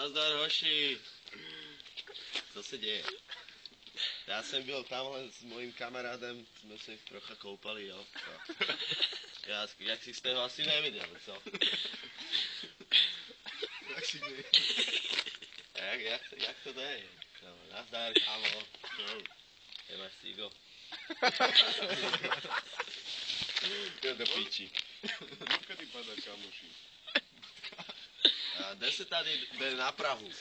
Nazdar, hoši. Co se děje? Já jsem byl tamhle s mojím kamarádem, jsme se trocha koupali, jo. Jak si jste ho asi neviděl, co? Jak to jde? No, nazdar, kámo. Nemáš cigo? Jo, do píči. Dneska ty padá, kamoši. A jde se tady, jde na Prahu.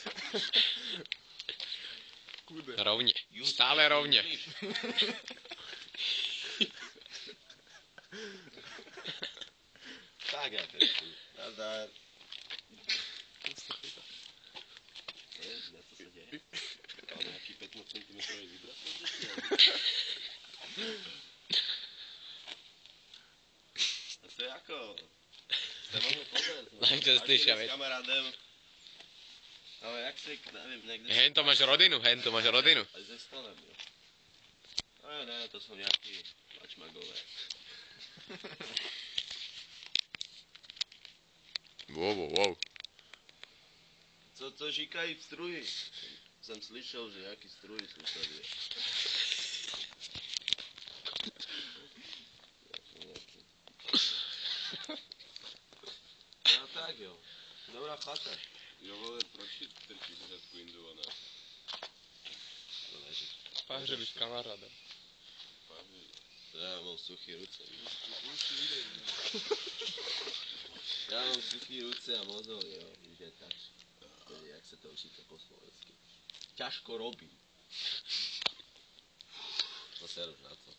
Kude. Rovně. Stále rovně. Tak já tedy. Nazdar. Co se děje? Mám nějaký 15 cm vibrat? A to je jako... Jste mohli pozrieť. Najčastejšia vec. S kamarádem. Ale jak si, nevím, někde... Hento máš rodinu, hento máš rodinu. Aj ze stolem, jo. No ne, to jsou nějaký pačmagové. Wow. Co říkají struhy? Jsem slyšel, že jaký struhy jsou tady. No tak jo. Dobrá chata. Jo, vole, proč ti trčíš na řadku indovaná? To leží. Pahřeli s kamarádem. Já mám suchý ruce. Já mám suchý ruce a mozol, jo. Víte, tak. Jak se to učíte po slovensky? Ťažko robím. To seruš na to.